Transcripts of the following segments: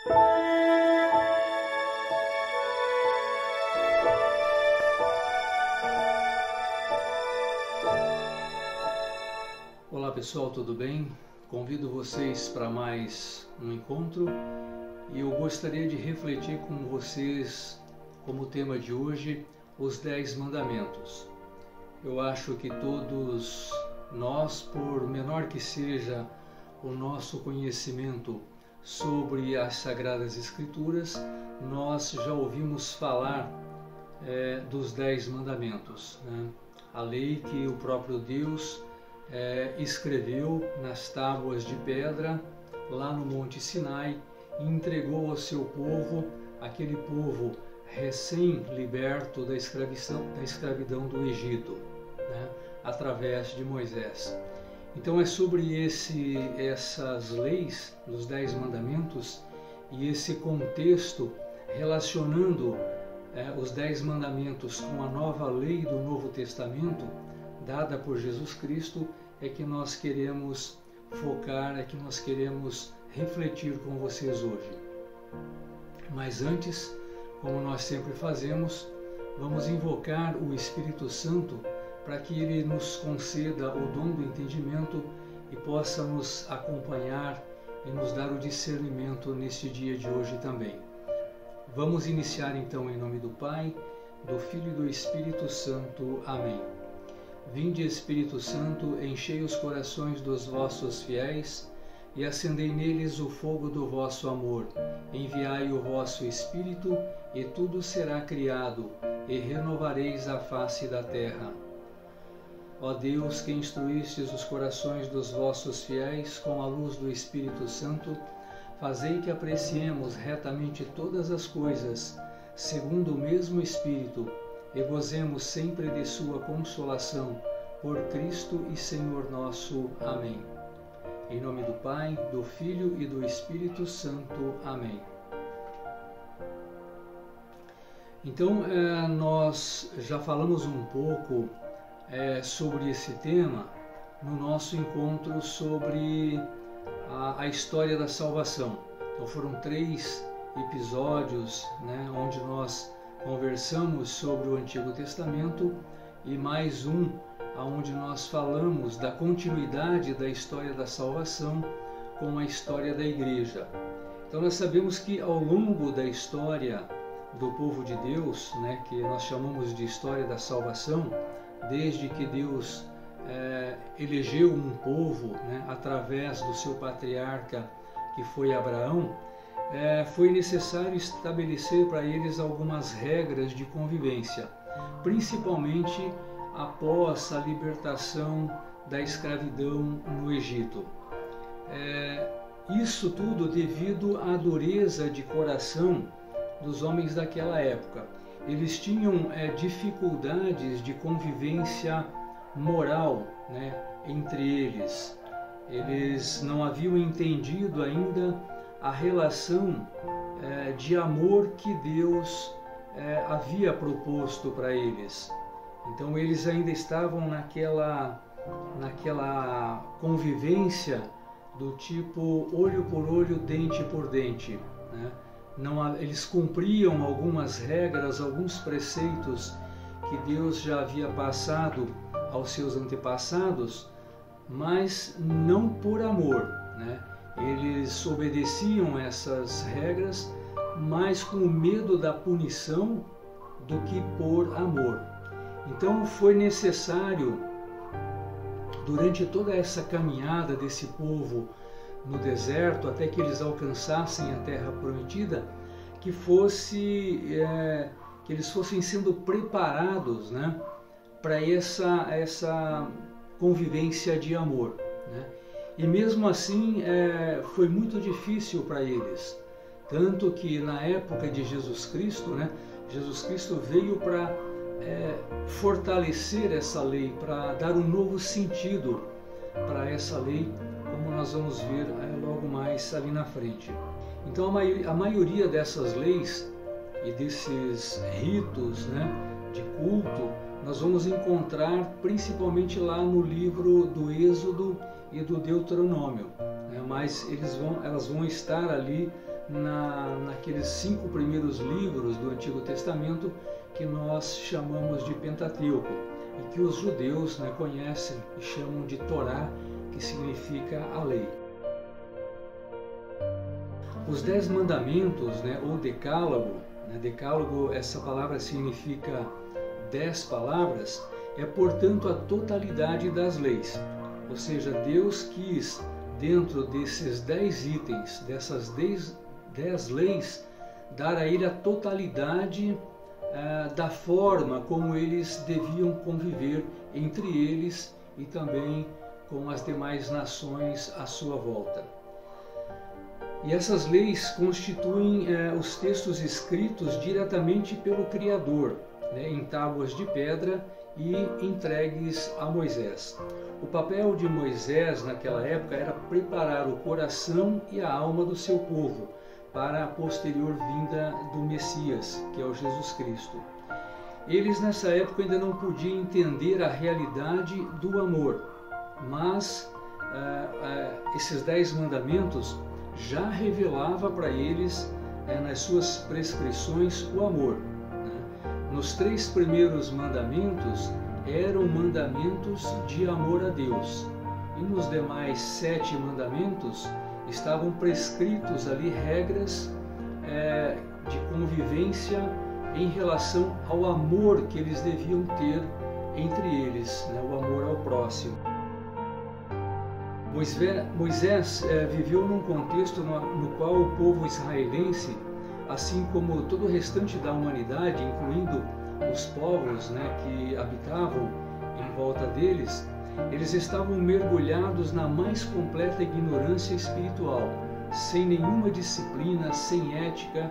Olá pessoal, tudo bem? Convido vocês para mais um encontro e eu gostaria de refletir com vocês como tema de hoje os 10 mandamentos. Eu acho que todos nós, por menor que seja o nosso conhecimento sobre as Sagradas Escrituras, nós já ouvimos falar dos 10 mandamentos, né? A lei que o próprio Deus escreveu nas tábuas de pedra lá no Monte Sinai e entregou ao seu povo, aquele povo recém-liberto da escravidão do Egito, né, através de Moisés. Então é sobre essas leis, os 10 mandamentos, e esse contexto relacionando os 10 mandamentos com a nova lei do Novo Testamento, dada por Jesus Cristo, é que nós queremos focar, é que nós queremos refletir com vocês hoje. Mas antes, como nós sempre fazemos, vamos invocar o Espírito Santo para que ele nos conceda o dom do entendimento e possa nos acompanhar e nos dar o discernimento neste dia de hoje também. Vamos iniciar então em nome do Pai, do Filho e do Espírito Santo. Amém. Vinde, Espírito Santo, enchei os corações dos vossos fiéis e acendei neles o fogo do vosso amor. Enviai o vosso Espírito e tudo será criado e renovareis a face da terra. Ó Deus, que instruístes os corações dos vossos fiéis com a luz do Espírito Santo, fazei que apreciemos retamente todas as coisas, segundo o mesmo Espírito, e gozemos sempre de sua consolação, por Cristo e Senhor nosso. Amém. Em nome do Pai, do Filho e do Espírito Santo. Amém. Então, nós já falamos um pouco sobre esse tema no nosso encontro sobre a história da salvação. Então foram 3 episódios, né, onde nós conversamos sobre o Antigo Testamento e mais um onde nós falamos da continuidade da história da salvação com a história da igreja. Então nós sabemos que ao longo da história do povo de Deus, né, que nós chamamos de história da salvação, desde que Deus elegeu um povo, né, através do seu patriarca que foi Abraão, foi necessário estabelecer para eles algumas regras de convivência, principalmente após a libertação da escravidão no Egito. Isso tudo devido à dureza de coração dos homens daquela época. Eles tinham dificuldades de convivência moral, né, entre eles. Eles não haviam entendido ainda a relação de amor que Deus havia proposto para eles. Então eles ainda estavam naquela convivência do tipo olho por olho, dente por dente, né? Eles cumpriam algumas regras, alguns preceitos que Deus já havia passado aos seus antepassados, mas não por amor, né? Eles obedeciam essas regras, mas com medo da punição do que por amor. Então foi necessário, durante toda essa caminhada desse povo no deserto, até que eles alcançassem a terra prometida, que eles fossem sendo preparados, né, para essa convivência de amor, né? E mesmo assim foi muito difícil para eles, tanto que na época de Jesus Cristo, né, Jesus Cristo veio para fortalecer essa lei, para dar um novo sentido para essa lei, como nós vamos ver logo mais ali na frente. Então a maioria dessas leis e desses ritos, né, de culto, nós vamos encontrar principalmente lá no livro do Êxodo e do Deuteronômio, né, mas elas vão estar ali naqueles 5 primeiros livros do Antigo Testamento que nós chamamos de Pentateuco e que os judeus, né, conhecem e chamam de Torá, que significa a lei. Os 10 mandamentos, né, ou decálogo, né, decálogo, essa palavra significa 10 palavras, é portanto a totalidade das leis. Ou seja, Deus quis, dentro desses 10 itens, dessas 10 leis, dar a ele a totalidade da forma como eles deviam conviver entre eles e também com as demais nações à sua volta. E essas leis constituem os textos escritos diretamente pelo Criador, né, em tábuas de pedra e entregues a Moisés. O papel de Moisés naquela época era preparar o coração e a alma do seu povo para a posterior vinda do Messias, que é o Jesus Cristo. Eles nessa época ainda não podiam entender a realidade do amor, mas esses 10 mandamentos já revelava para eles, nas suas prescrições, o amor. Nos 3 primeiros mandamentos eram mandamentos de amor a Deus, e nos demais 7 mandamentos estavam prescritos ali regras de convivência em relação ao amor que eles deviam ter entre eles, né, o amor ao próximo. Moisés viveu num contexto no qual o povo israelense, assim como todo o restante da humanidade, incluindo os povos, né, que habitavam em volta deles, eles estavam mergulhados na mais completa ignorância espiritual, sem nenhuma disciplina, sem ética,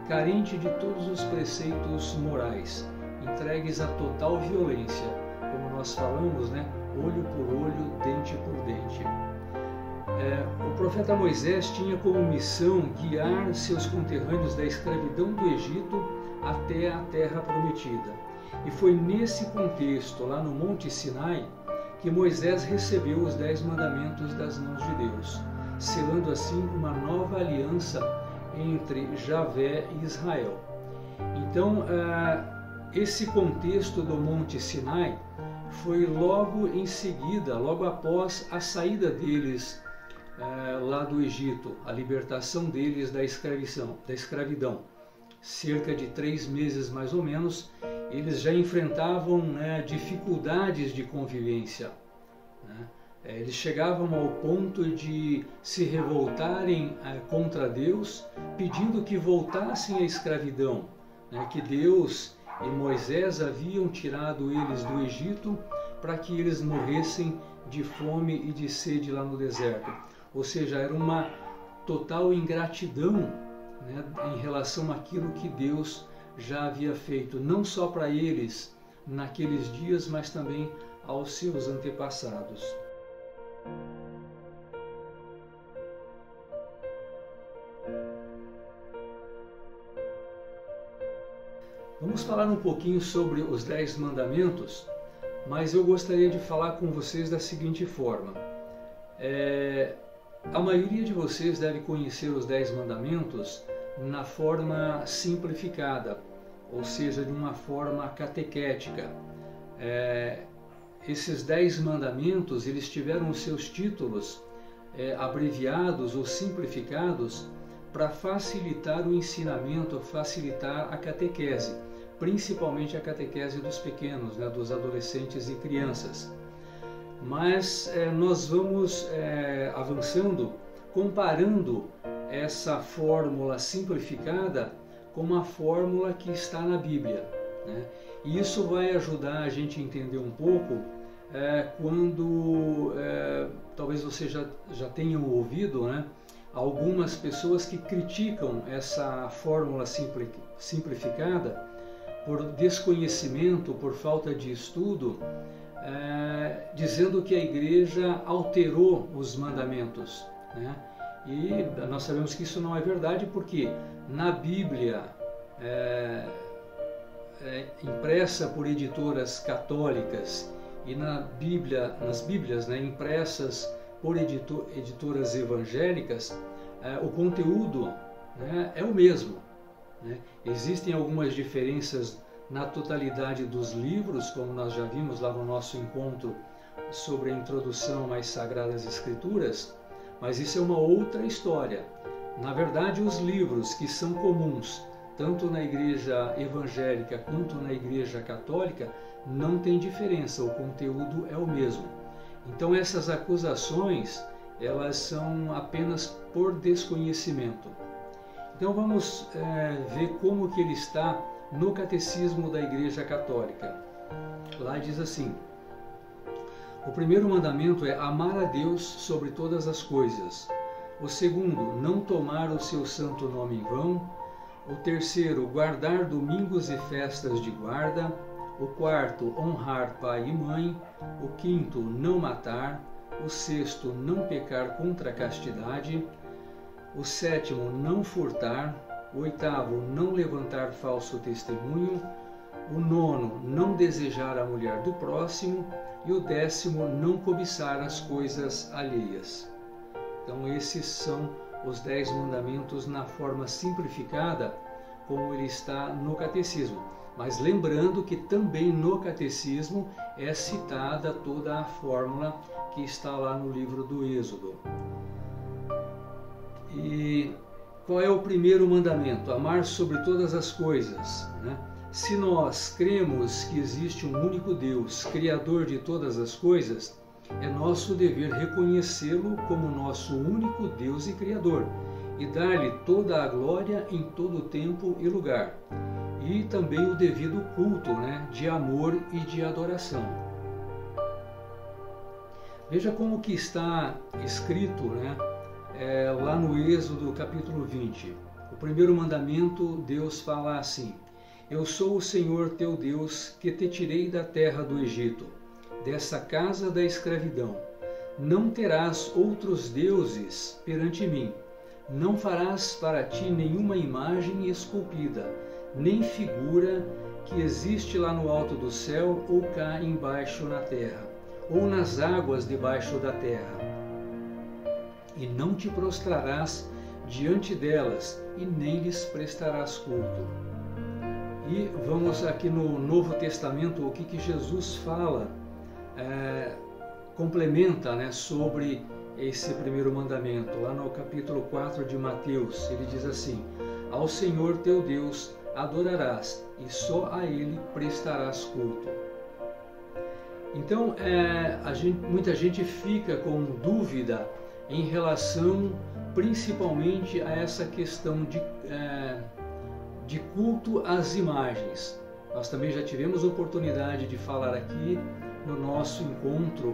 carente de todos os preceitos morais, entregues à total violência, como nós falamos, né, olho por olho, dente por dente. O profeta Moisés tinha como missão guiar seus conterrâneos da escravidão do Egito até a terra prometida. E foi nesse contexto, lá no Monte Sinai, que Moisés recebeu os 10 mandamentos das mãos de Deus, selando assim uma nova aliança entre Javé e Israel. Então, esse contexto do Monte Sinai foi logo em seguida, logo após a saída deles lá do Egito, a libertação deles da escravidão. Cerca de 3 meses mais ou menos, eles já enfrentavam, né, dificuldades de convivência, né? Eles chegavam ao ponto de se revoltarem contra Deus, pedindo que voltassem à escravidão, né, que Deus e Moisés haviam tirado eles do Egito para que eles morressem de fome e de sede lá no deserto. Ou seja, era uma total ingratidão, né, em relação àquilo que Deus já havia feito, não só para eles naqueles dias, mas também aos seus antepassados. Vamos falar um pouquinho sobre os 10 mandamentos, mas eu gostaria de falar com vocês da seguinte forma. A maioria de vocês deve conhecer os 10 mandamentos na forma simplificada, ou seja, de uma forma catequética. Esses 10 mandamentos, eles tiveram os seus títulos abreviados ou simplificados para facilitar o ensinamento, facilitar a catequese, principalmente a catequese dos pequenos, né, dos adolescentes e crianças. Mas nós vamos avançando, comparando essa fórmula simplificada com uma fórmula que está na Bíblia, né? E isso vai ajudar a gente a entender um pouco quando talvez você já tenham ouvido, né, algumas pessoas que criticam essa fórmula simplificada por desconhecimento, por falta de estudo, dizendo que a igreja alterou os mandamentos, né? E nós sabemos que isso não é verdade, porque na Bíblia, impressa por editoras católicas, e nas Bíblias, né, impressas por editoras evangélicas, o conteúdo, né, é o mesmo, né? Existem algumas diferenças na totalidade dos livros, como nós já vimos lá no nosso encontro sobre a introdução às Sagradas Escrituras, mas isso é uma outra história. Na verdade, os livros que são comuns, tanto na igreja evangélica quanto na igreja católica, não tem diferença, o conteúdo é o mesmo. Então essas acusações, elas são apenas por desconhecimento. Então vamos ver como que ele está no Catecismo da Igreja Católica. Lá diz assim: o primeiro mandamento é amar a Deus sobre todas as coisas. O segundo, não tomar o seu santo nome em vão. O terceiro, guardar domingos e festas de guarda. O quarto, honrar pai e mãe. O quinto, não matar. O sexto, não pecar contra a castidade. O sétimo, não furtar. O oitavo, não levantar falso testemunho. O nono, não desejar a mulher do próximo. E o décimo, não cobiçar as coisas alheias. Então esses são os 10 mandamentos na forma simplificada, como ele está no Catecismo. Mas lembrando que também no Catecismo é citada toda a fórmula que está lá no livro do Êxodo. E qual é o primeiro mandamento? Amar sobre todas as coisas, né? Se nós cremos que existe um único Deus, Criador de todas as coisas, é nosso dever reconhecê-lo como nosso único Deus e Criador e dar-lhe toda a glória em todo tempo e lugar. E também o devido culto, né, de amor e de adoração. Veja como que está escrito, né, lá no Êxodo capítulo 20. O primeiro mandamento, Deus fala assim: eu sou o Senhor teu Deus, que te tirei da terra do Egito, dessa casa da escravidão. Não terás outros deuses perante mim. Não farás para ti nenhuma imagem esculpida, nem figura que existe lá no alto do céu, ou cá embaixo na terra, ou nas águas debaixo da terra. E não te prostrarás diante delas, e nem lhes prestarás culto. E vamos aqui no Novo Testamento, o que Jesus fala, complementa, né, sobre esse primeiro mandamento. Lá no capítulo 4 de Mateus, ele diz assim: ao Senhor teu Deus adorarás, e só a Ele prestarás culto. Então, muita gente fica com dúvida em relação principalmente a essa questão de culto às imagens. Nós também já tivemos oportunidade de falar aqui no nosso encontro,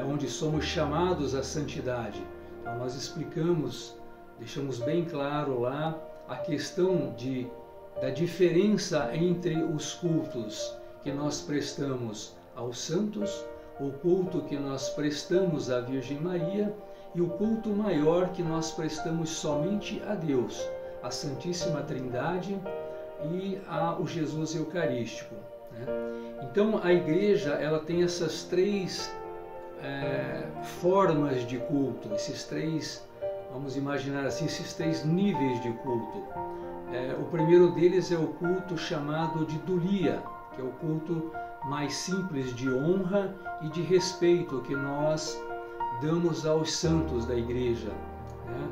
onde somos chamados à santidade. Então nós explicamos, deixamos bem claro lá a questão da diferença entre os cultos que nós prestamos aos santos, o culto que nós prestamos à Virgem Maria e o culto maior que nós prestamos somente a Deus, a Santíssima Trindade e ao Jesus Eucarístico, né? Então a Igreja, ela tem essas três formas de culto, esses três, vamos imaginar assim, esses três níveis de culto. O primeiro deles é o culto chamado de dulia, que é o culto mais simples de honra e de respeito que nós damos aos santos da Igreja, né?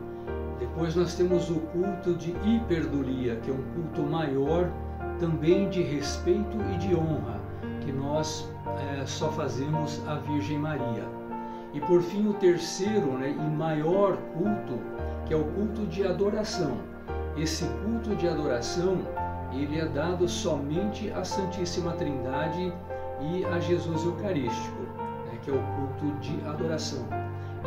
Depois nós temos o culto de hiperdulia, que é um culto maior, também de respeito e de honra, que nós só fazemos à Virgem Maria. E por fim o terceiro, né, e maior culto, que é o culto de adoração. Esse culto de adoração, ele é dado somente à Santíssima Trindade e a Jesus Eucarístico, né, que é o culto de adoração.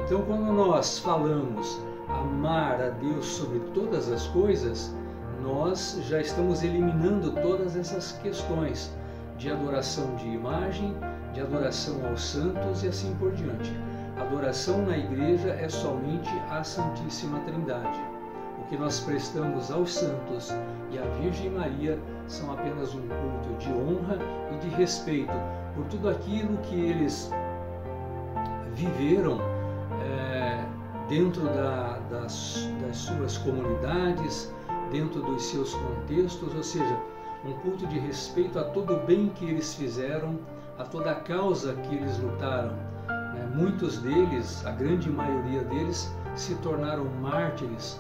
Então quando nós falamos amar a Deus sobre todas as coisas, nós já estamos eliminando todas essas questões de adoração de imagem, de adoração aos santos e assim por diante. Adoração na Igreja é somente a Santíssima Trindade. O que nós prestamos aos santos e à Virgem Maria são apenas um culto de honra e de respeito por tudo aquilo que eles viveram dentro das suas comunidades, dentro dos seus contextos, ou seja, um culto de respeito a todo o bem que eles fizeram, a toda a causa que eles lutaram. Muitos deles, a grande maioria deles, se tornaram mártires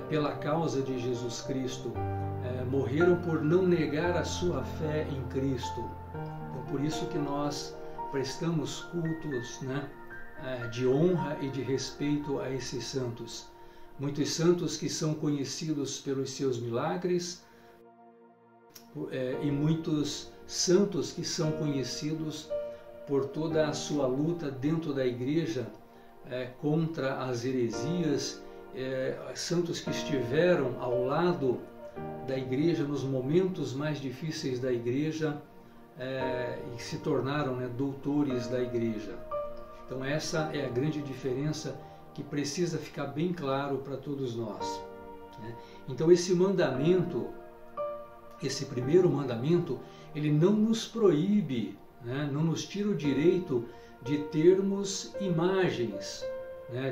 pela causa de Jesus Cristo. Morreram por não negar a sua fé em Cristo. Então, por isso que nós prestamos cultos, de honra e de respeito a esses santos. Muitos santos que são conhecidos pelos seus milagres e muitos santos que são conhecidos por toda a sua luta dentro da igreja contra as heresias, santos que estiveram ao lado da igreja nos momentos mais difíceis da igreja e se tornaram doutores da igreja. Então essa é a grande diferença que precisa ficar bem claro para todos nós. Então esse mandamento, esse primeiro mandamento, ele não nos proíbe, não nos tira o direito de termos imagens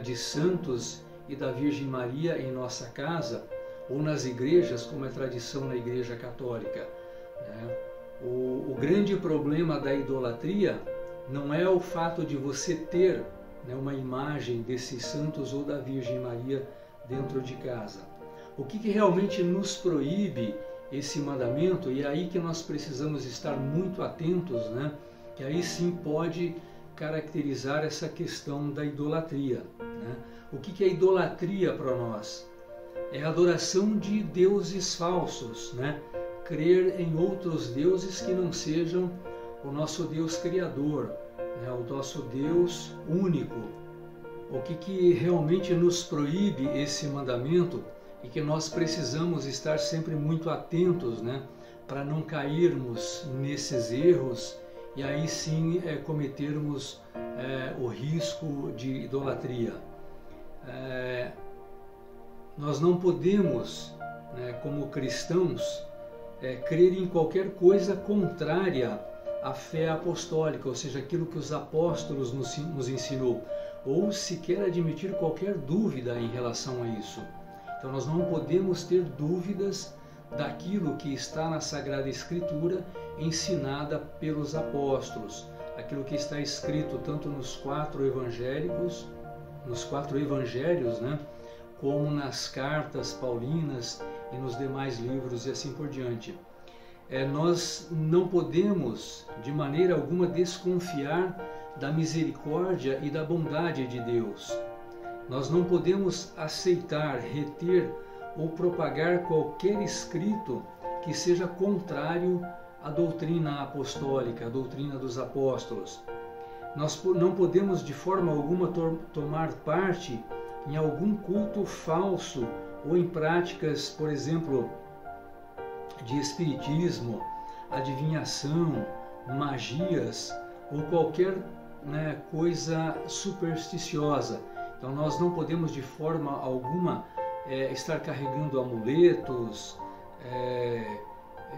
de santos e da Virgem Maria em nossa casa ou nas igrejas, como é tradição na Igreja Católica. O grande problema da idolatria não é o fato de você ter uma imagem desses santos ou da Virgem Maria dentro de casa. O que realmente nos proíbe esse mandamento, e é aí que nós precisamos estar muito atentos, que aí sim pode caracterizar essa questão da idolatria. O que é idolatria para nós? É a adoração de deuses falsos, crer em outros deuses que não sejam o nosso Deus Criador, o nosso Deus único. O que realmente nos proíbe esse mandamento e que nós precisamos estar sempre muito atentos, para não cairmos nesses erros e aí sim cometermos o risco de idolatria. Nós não podemos, como cristãos, crer em qualquer coisa contrária à fé apostólica, ou seja, aquilo que os apóstolos nos ensinou, ou sequer admitir qualquer dúvida em relação a isso. Então nós não podemos ter dúvidas daquilo que está na Sagrada Escritura ensinada pelos apóstolos, aquilo que está escrito tanto nos quatro evangelhos, como nas cartas paulinas e nos demais livros e assim por diante. Nós não podemos de maneira alguma desconfiar da misericórdia e da bondade de Deus. Nós não podemos aceitar, reter ou propagar qualquer escrito que seja contrário à doutrina apostólica, à doutrina dos apóstolos. Nós não podemos de forma alguma tomar parte em algum culto falso ou em práticas, por exemplo, de espiritismo, adivinhação, magias ou qualquer coisa supersticiosa. Então nós não podemos de forma alguma estar carregando amuletos,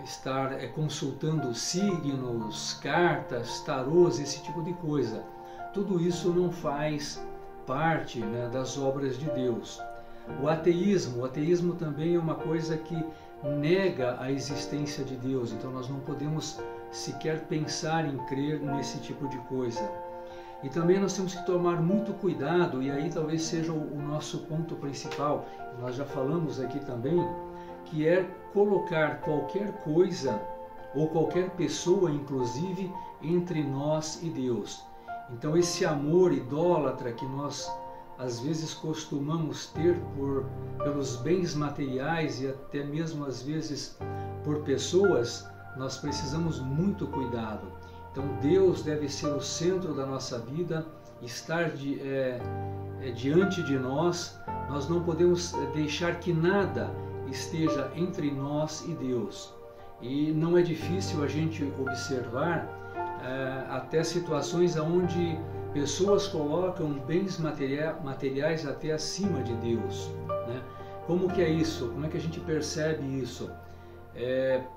estar consultando signos, cartas, tarôs, esse tipo de coisa. Tudo isso não faz parte das obras de Deus. O ateísmo também é uma coisa que nega a existência de Deus, então nós não podemos sequer pensar em crer nesse tipo de coisa. E também nós temos que tomar muito cuidado, e aí talvez seja o nosso ponto principal, nós já falamos aqui também, que é colocar qualquer coisa ou qualquer pessoa, inclusive, entre nós e Deus. Então esse amor idólatra que nós às vezes costumamos ter pelos bens materiais e até mesmo às vezes por pessoas, nós precisamos muito cuidado. Então Deus deve ser o centro da nossa vida, estar diante de nós. Nós não podemos deixar que nada esteja entre nós e Deus. E não é difícil a gente observar até situações onde pessoas colocam bens materiais até acima de Deus. Como que é isso? Como é que a gente percebe isso?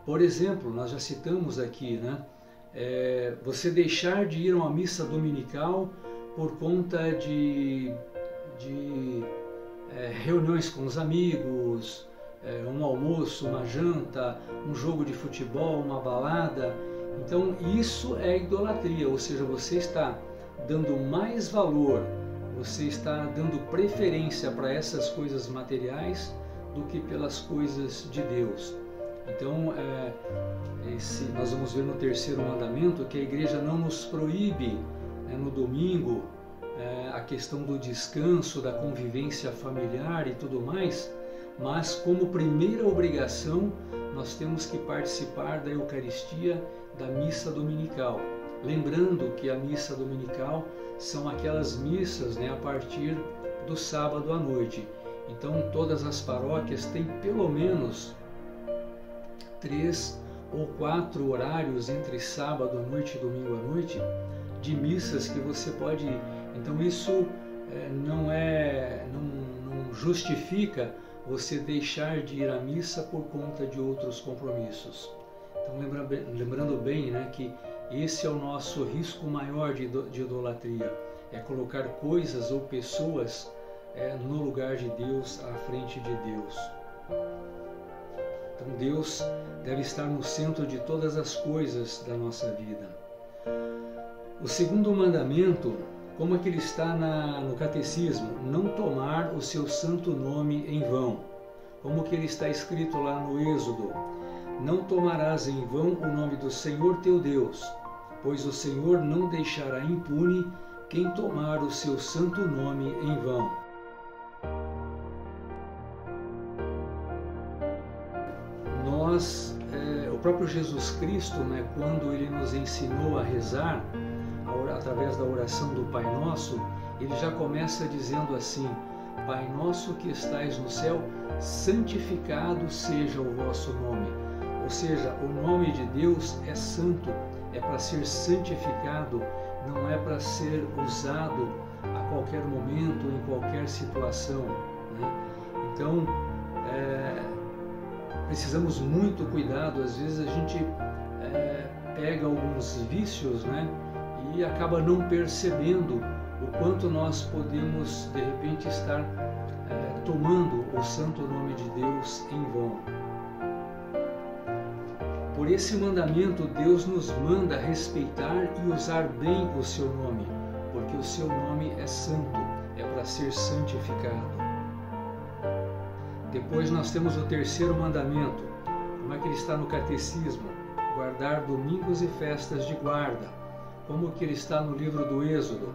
Por exemplo, nós já citamos aqui, você deixar de ir a uma missa dominical por conta de reuniões com os amigos, um almoço, uma janta, um jogo de futebol, uma balada. Então isso é idolatria, ou seja, você está dando mais valor, você está dando preferência para essas coisas materiais do que pelas coisas de Deus. Então, nós vamos ver no terceiro mandamento que a igreja não nos proíbe, no domingo, a questão do descanso, da convivência familiar e tudo mais, mas como primeira obrigação nós temos que participar da Eucaristia, da missa dominical. Lembrando que a missa dominical são aquelas missas, a partir do sábado à noite. Então todas as paróquias têm pelo menos 3 ou 4 horários entre sábado à noite e domingo à noite de missas que você pode ir. Então isso não justifica você deixar de ir à missa por conta de outros compromissos. Então lembrando bem, que esse é o nosso risco maior de idolatria, é colocar coisas ou pessoas no lugar de Deus, à frente de Deus. Então Deus deve estar no centro de todas as coisas da nossa vida. O segundo mandamento, como é que ele está no catecismo? Não tomar o seu santo nome em vão. Como que ele está escrito lá no Êxodo? Não tomarás em vão o nome do Senhor teu Deus, pois o Senhor não deixará impune quem tomar o seu santo nome em vão. O próprio Jesus Cristo, quando ele nos ensinou a rezar, através da oração do Pai Nosso, ele já começa dizendo assim: Pai nosso que estais no céu, santificado seja o vosso nome. Ou seja, o nome de Deus é santo, é para ser santificado, não é para ser usado a qualquer momento, em qualquer situação. Então, precisamos muito cuidado. Às vezes a gente pega alguns vícios, e acaba não percebendo o quanto nós podemos, de repente, estar tomando o santo nome de Deus em vão. Por esse mandamento, Deus nos manda respeitar e usar bem o seu nome, porque o seu nome é santo, é para ser santificado. Depois nós temos o terceiro mandamento, como é que ele está no catecismo? Guardar domingos e festas de guarda, como que ele está no livro do Êxodo.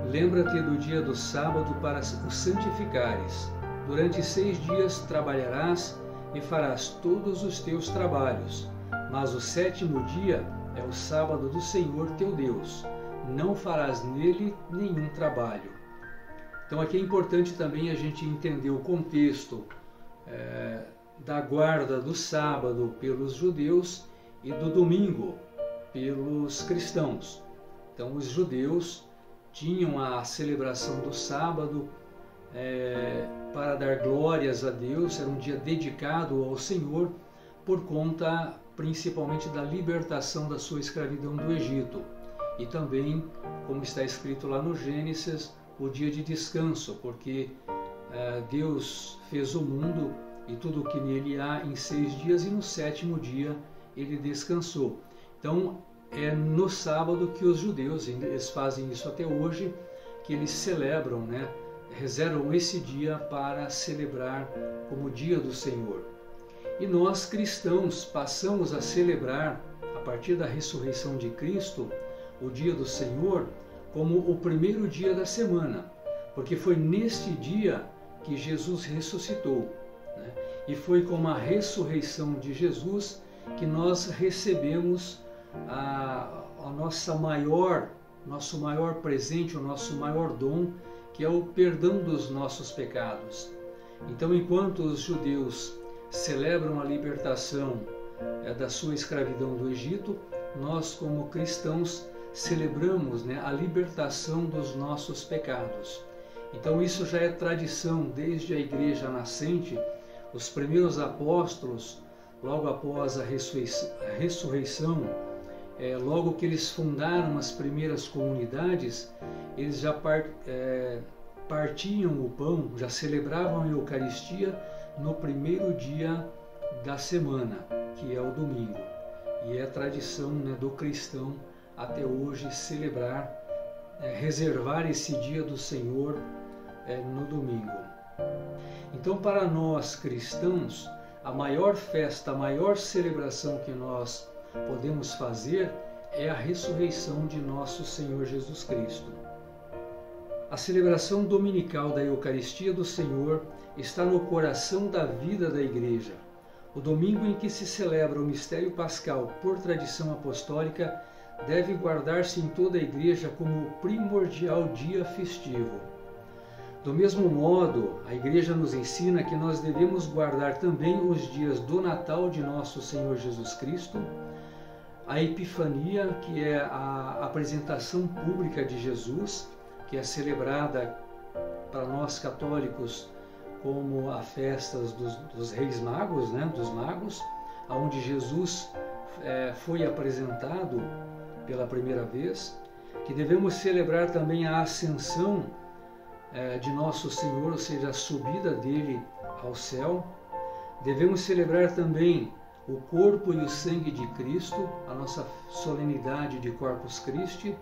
Lembra-te do dia do sábado para o santificares. Durante 6 dias trabalharás e farás todos os teus trabalhos, mas o 7º dia é o sábado do Senhor teu Deus. Não farás nele nenhum trabalho. Então aqui é importante também a gente entender o contexto da guarda do sábado pelos judeus e do domingo pelos cristãos. Então os judeus tinham a celebração do sábado para dar glórias a Deus, era um dia dedicado ao Senhor por conta principalmente da libertação da sua escravidão do Egito. E também, como está escrito lá no Gênesis, o dia de descanso, porque Deus fez o mundo e tudo o que nele há em 6 dias, e no 7º dia ele descansou. Então é no sábado que os judeus, eles fazem isso até hoje, que eles celebram, reservam esse dia para celebrar como dia do Senhor. E nós cristãos passamos a celebrar, a partir da ressurreição de Cristo, o dia do Senhor como o primeiro dia da semana, porque foi neste dia que Jesus ressuscitou, e foi com a ressurreição de Jesus que nós recebemos nosso maior presente, o nosso maior dom, que é o perdão dos nossos pecados. Então, enquanto os judeus celebram a libertação da sua escravidão do Egito, nós, como cristãos, celebramos a libertação dos nossos pecados. Então isso já é tradição desde a igreja nascente. Os primeiros apóstolos, logo após a ressurreição, logo que eles fundaram as primeiras comunidades, eles já partiam o pão, já celebravam a Eucaristia no primeiro dia da semana, que é o domingo. E é tradição, né, do cristão até hoje celebrar, reservar esse dia do Senhor no domingo. Então, para nós cristãos, a maior festa, a maior celebração que nós podemos fazer é a ressurreição de nosso Senhor Jesus Cristo. A celebração dominical da Eucaristia do Senhor está no coração da vida da Igreja. O domingo em que se celebra o mistério pascal por tradição apostólica deve guardar-se em toda a Igreja como o primordial dia festivo. Do mesmo modo, a Igreja nos ensina que nós devemos guardar também os dias do Natal de nosso Senhor Jesus Cristo, a Epifania, que é a apresentação pública de Jesus, que é celebrada para nós católicos como a festa dos Reis Magos, né, dos Magos, onde Jesus foi apresentado pela primeira vez, que devemos celebrar também a ascensão de nosso Senhor, ou seja, a subida dele ao céu. Devemos celebrar também o corpo e o sangue de Cristo, a nossa solenidade de Corpus Christi.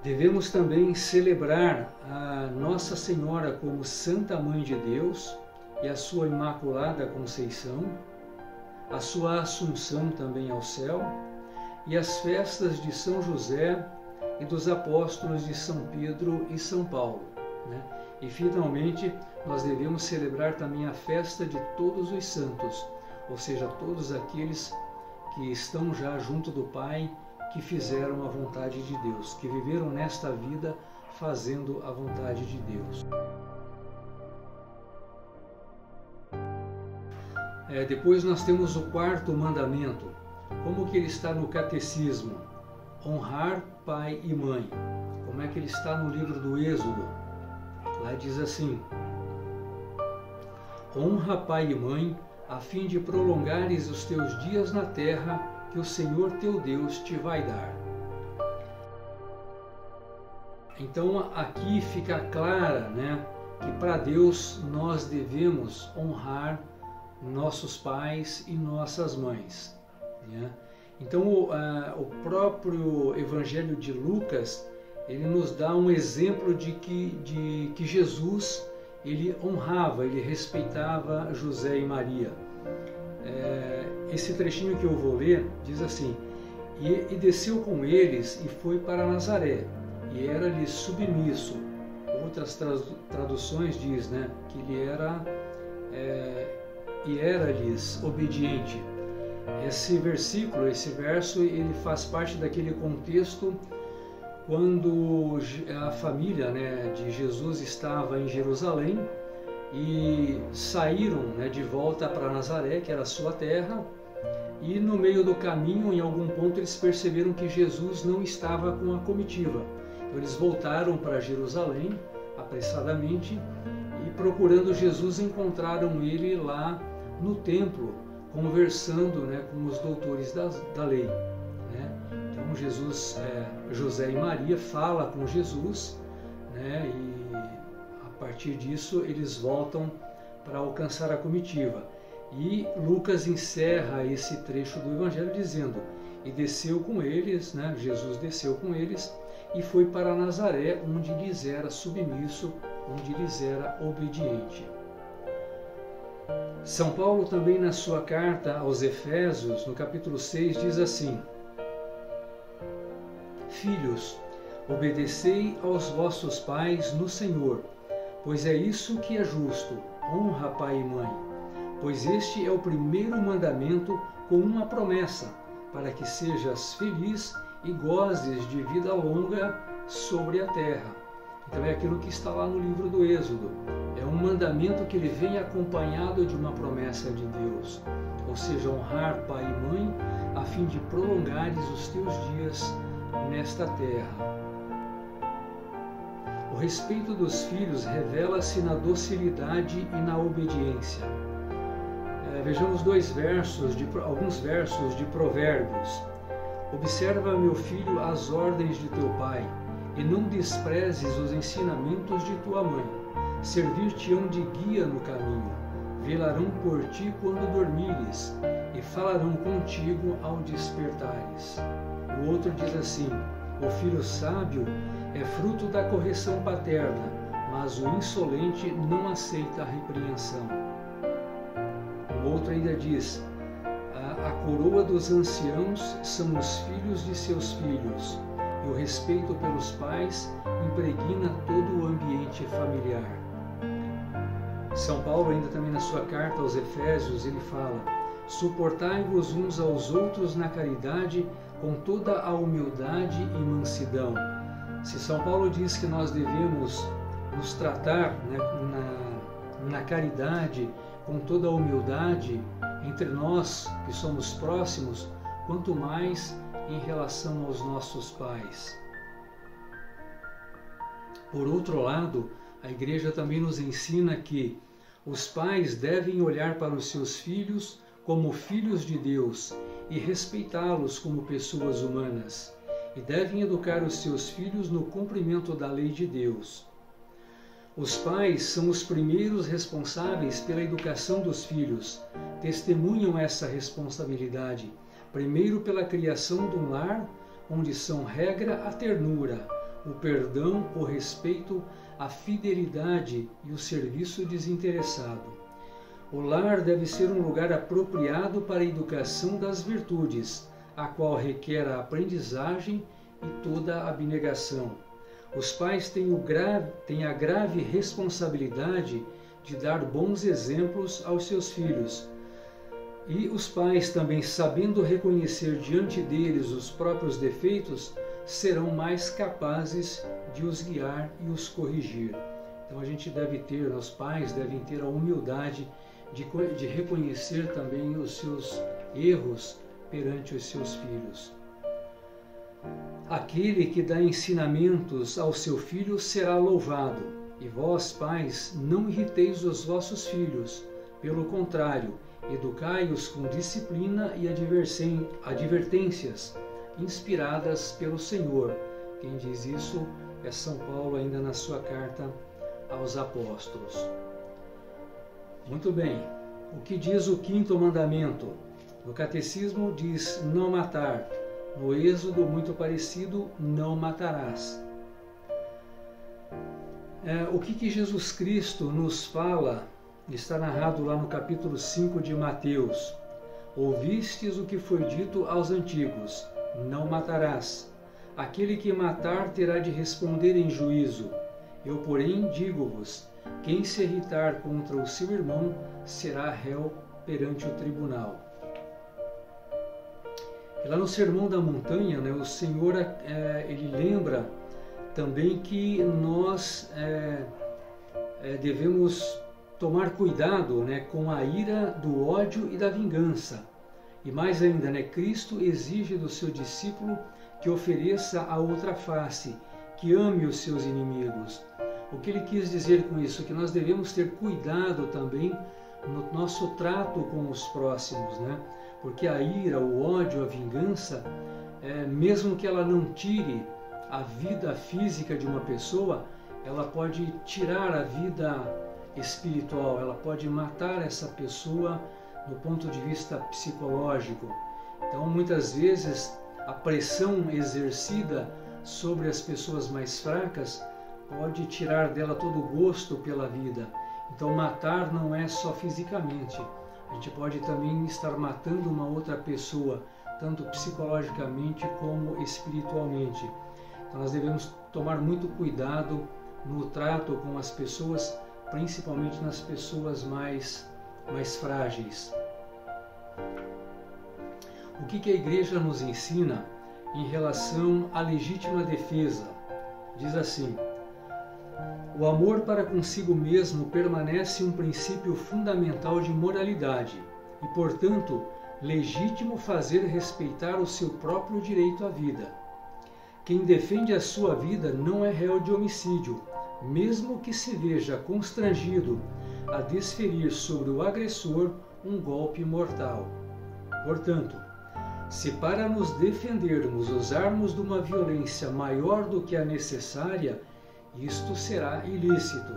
Devemos também celebrar a Nossa Senhora como Santa Mãe de Deus e a sua Imaculada Conceição, a sua Assunção também ao céu, e as festas de São José e dos apóstolos de São Pedro e São Paulo, né? E finalmente nós devemos celebrar também a festa de todos os santos, ou seja, todos aqueles que estão já junto do Pai, que fizeram a vontade de Deus, que viveram nesta vida fazendo a vontade de Deus. Depois nós temos o quarto mandamento, como que ele está no Catecismo: honrar pai e mãe. Como é que ele está no livro do Êxodo? Lá diz assim: honra pai e mãe, a fim de prolongares os teus dias na terra que o Senhor teu Deus te vai dar. Então aqui fica clara, né, que para Deus nós devemos honrar nossos pais e nossas mães, né? Então o próprio Evangelho de Lucas, ele nos dá um exemplo de que Jesus, ele honrava, ele respeitava José e Maria. Esse trechinho que eu vou ler diz assim: e desceu com eles e foi para Nazaré, e era-lhe submisso. Outras traduções diz, né, que ele era-lhes obediente. Esse versículo, esse verso, ele faz parte daquele contexto quando a família, né, de Jesus estava em Jerusalém e saíram, né, de volta para Nazaré, que era a sua terra, e no meio do caminho, em algum ponto, eles perceberam que Jesus não estava com a comitiva. Então eles voltaram para Jerusalém apressadamente e, procurando Jesus, encontraram ele lá no templo, conversando, né, com os doutores da lei, né? Então José e Maria falam com Jesus, né, e a partir disso eles voltam para alcançar a comitiva. E Lucas encerra esse trecho do Evangelho dizendo: e desceu com eles, né, Jesus desceu com eles e foi para Nazaré, onde lhes era submisso, onde lhes era obediente. São Paulo também, na sua carta aos Efésios, no capítulo 6, diz assim: filhos, obedecei aos vossos pais no Senhor, pois é isso que é justo. Honra pai e mãe, pois este é o primeiro mandamento com uma promessa, para que sejas feliz e gozes de vida longa sobre a terra. Então é aquilo que está lá no livro do Êxodo. É um mandamento que ele vem acompanhado de uma promessa de Deus, ou seja, honrar pai e mãe, a fim de prolongares os teus dias nesta terra. O respeito dos filhos revela-se na docilidade e na obediência. Vejamos alguns versos de Provérbios. Observa, meu filho, as ordens de teu pai, e não desprezes os ensinamentos de tua mãe. servir-te-ão de guia no caminho, velarão por ti quando dormires, e falarão contigo ao despertares. O outro diz assim: o filho sábio é fruto da correção paterna, mas o insolente não aceita a repreensão. O outro ainda diz: a coroa dos anciãos são os filhos de seus filhos, e o respeito pelos pais impregna todo o ambiente familiar. São Paulo, ainda também na sua carta aos Efésios, ele fala: suportai-vos uns aos outros na caridade, com toda a humildade e mansidão. Se São Paulo diz que nós devemos nos tratar, né, na caridade, com toda a humildade, entre nós que somos próximos, quanto mais em relação aos nossos pais. Por outro lado, a Igreja também nos ensina que os pais devem olhar para os seus filhos como filhos de Deus e respeitá-los como pessoas humanas, e devem educar os seus filhos no cumprimento da lei de Deus. Os pais são os primeiros responsáveis pela educação dos filhos, testemunham essa responsabilidade, primeiro pela criação de um lar, onde são regra a ternura, o perdão, o respeito, a fidelidade e o serviço desinteressado. O lar deve ser um lugar apropriado para a educação das virtudes, a qual requer a aprendizagem e toda a abnegação. Os pais têm a grave responsabilidade de dar bons exemplos aos seus filhos. E os pais também, sabendo reconhecer diante deles os próprios defeitos, serão mais capazes de os guiar e os corrigir. Então a gente deve ter, os pais devem ter a humildade de reconhecer também os seus erros perante os seus filhos. Aquele que dá ensinamentos ao seu filho será louvado, e vós, pais, não irriteis os vossos filhos, pelo contrário, educai-os com disciplina e advertências, inspiradas pelo Senhor. Quem diz isso é São Paulo, ainda na sua carta aos apóstolos. Muito bem, o que diz o 5º mandamento? No Catecismo diz não matar. No Êxodo, muito parecido, não matarás. O que Jesus Cristo nos fala está narrado lá no capítulo 5 de Mateus. Ouvistes o que foi dito aos antigos: não matarás. Aquele que matar terá de responder em juízo. Eu, porém, digo-vos: quem se irritar contra o seu irmão será réu perante o tribunal. E lá no Sermão da Montanha, né, o Senhor ele lembra também que nós devemos tomar cuidado, né, com a ira do ódio e da vingança. E mais ainda, né, Cristo exige do seu discípulo que ofereça a outra face, que ame os seus inimigos. O que ele quis dizer com isso? Que nós devemos ter cuidado também no nosso trato com os próximos, né? Porque a ira, o ódio, a vingança, mesmo que ela não tire a vida física de uma pessoa, ela pode tirar a vida espiritual, ela pode matar essa pessoa do ponto de vista psicológico. Então, muitas vezes, a pressão exercida sobre as pessoas mais fracas pode tirar dela todo o gosto pela vida. Então, matar não é só fisicamente. A gente pode também estar matando uma outra pessoa, tanto psicologicamente como espiritualmente. Então, nós devemos tomar muito cuidado no trato com as pessoas, principalmente nas pessoas mais frágeis. O que a Igreja nos ensina em relação à legítima defesa? Diz assim: o amor para consigo mesmo permanece um princípio fundamental de moralidade e, portanto, legítimo fazer respeitar o seu próprio direito à vida. Quem defende a sua vida não é réu de homicídio, mesmo que se veja constrangido a desferir sobre o agressor um golpe mortal. Portanto, se para nos defendermos usarmos de uma violência maior do que a necessária, isto será ilícito.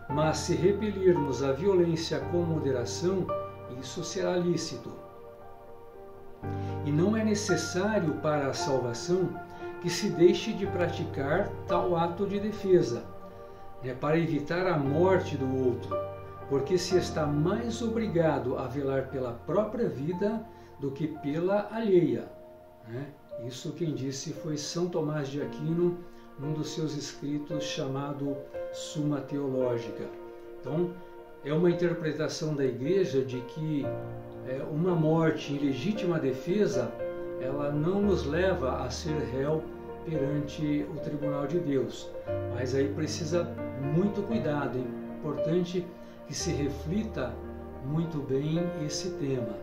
Mas se repelirmos a violência com moderação, isso será lícito. E não é necessário para a salvação que se deixe de praticar tal ato de defesa, para evitar a morte do outro, porque se está mais obrigado a velar pela própria vida do que pela alheia. Isso quem disse foi São Tomás de Aquino, num dos seus escritos chamado Suma Teológica. Então, é uma interpretação da Igreja de que uma morte em legítima defesa, ela não nos leva a ser réu perante o tribunal de Deus. Mas aí precisa muito cuidado, é importante que se reflita muito bem esse tema.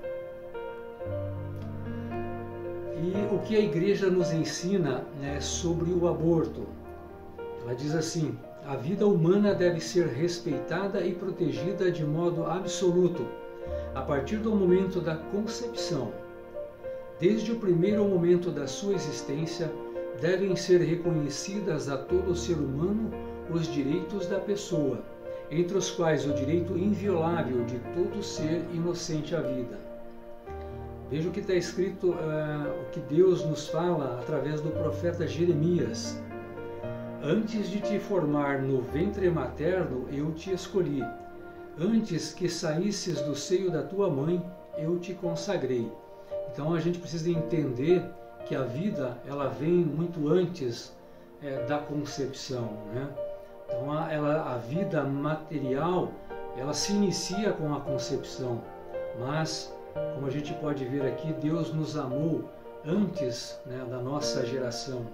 E o que a Igreja nos ensina sobre o aborto? Ela diz assim: a vida humana deve ser respeitada e protegida de modo absoluto, a partir do momento da concepção. Desde o primeiro momento da sua existência, devem ser reconhecidas a todo ser humano os direitos da pessoa, entre os quais o direito inviolável de todo ser inocente à vida. Veja o que está escrito, o que Deus nos fala através do profeta Jeremias. Antes de te formar no ventre materno, eu te escolhi. Antes que saísses do seio da tua mãe, eu te consagrei. Então a gente precisa entender que a vida ela vem muito antes da concepção, Então a vida material ela se inicia com a concepção, mas como a gente pode ver aqui, Deus nos amou antes da nossa geração.